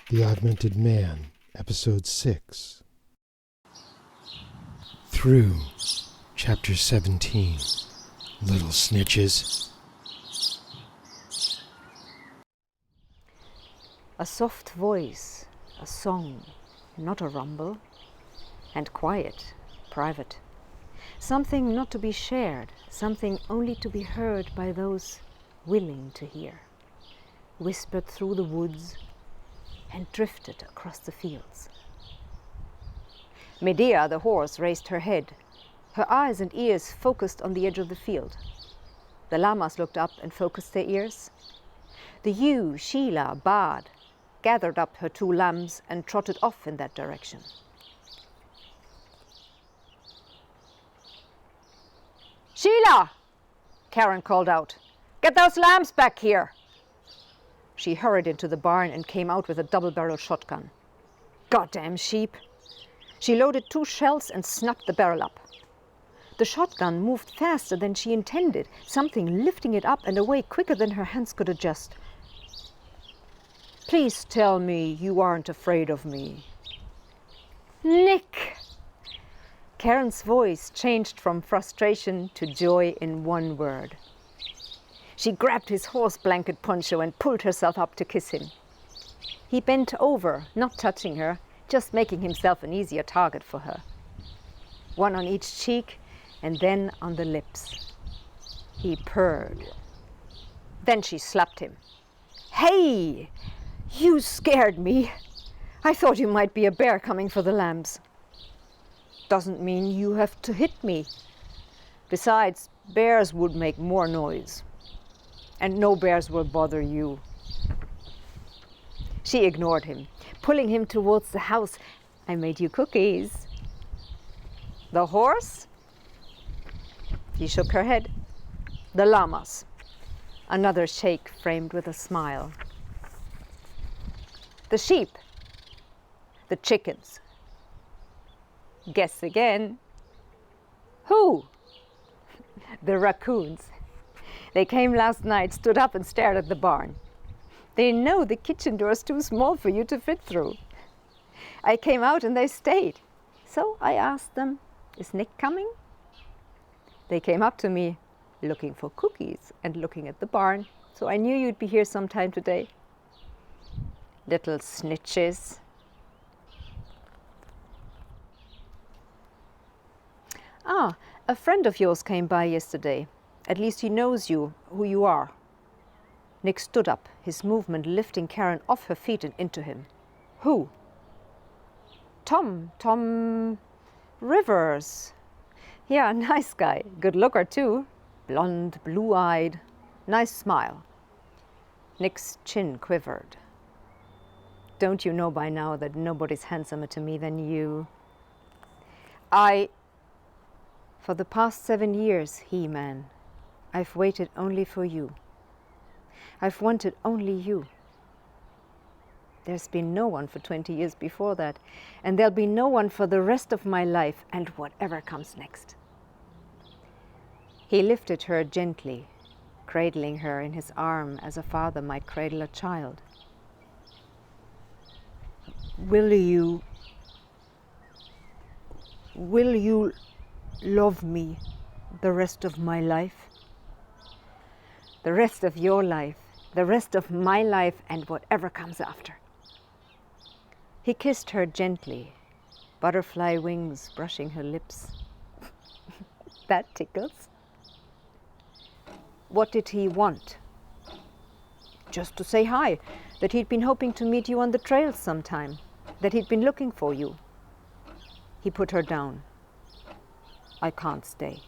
The Augmented Man, Episode 6. Through Chapter 17. Little Snitches. A soft voice, a song, not a rumble, and quiet, private. Something not to be shared, something only to be heard by those willing to hear. Whispered through the woods and drifted across the fields. Medea, the horse, raised her head. Her eyes and ears focused on the edge of the field. The llamas looked up and focused their ears. The ewe, Sheila, baaed, gathered up her 2 lambs and trotted off in that direction. "Sheila!" Karen called out. "Get those lambs back here!" She hurried into the barn and came out with a double-barreled shotgun. Goddamn sheep! She loaded 2 shells and snapped the barrel up. The shotgun moved faster than she intended, something lifting it up and away quicker than her hands could adjust. "Please tell me you aren't afraid of me." "Nick!" Karen's voice changed from frustration to joy in one word. She grabbed his horse blanket poncho and pulled herself up to kiss him. He bent over, not touching her, just making himself an easier target for her. 1 on each cheek and then on the lips. He purred. Then she slapped him. "Hey! You scared me. I thought you might be a bear coming for the lambs." "Doesn't mean you have to hit me. Besides, bears would make more noise. And no bears will bother you." She ignored him, pulling him towards the house. "I made you cookies." "The horse?" He shook her head. "The llamas." Another shake framed with a smile. "The sheep." "The chickens." Guess again. "Who?" "The raccoons. They came last night, stood up and stared at the barn. They know the kitchen door's too small for you to fit through. I came out and they stayed. So I asked them, 'Is Nick coming?' They came up to me, looking for cookies and looking at the barn, so I knew you'd be here sometime today. Little snitches." "Ah, a friend of yours came by yesterday. At least he knows you, who you are." Nick stood up, his movement lifting Karen off her feet and into him. "Who?" Tom Rivers. Yeah, nice guy. Good looker too. Blonde, blue-eyed. Nice smile." Nick's chin quivered. "Don't you know by now that nobody's handsomer to me than you?" For the past 7 years, He-Man, I've waited only for you. I've wanted only you. There's been no one for 20 years before that, and there'll be no one for the rest of my life and whatever comes next. He lifted her gently, cradling her in his arm as a father might cradle a child. Will you love me the rest of my life?" "The rest of your life, the rest of my life, and whatever comes after." He kissed her gently, butterfly wings brushing her lips. "That tickles." "What did he want?" "Just to say hi, that he'd been hoping to meet you on the trails sometime, that he'd been looking for you." He put her down. "I can't stay."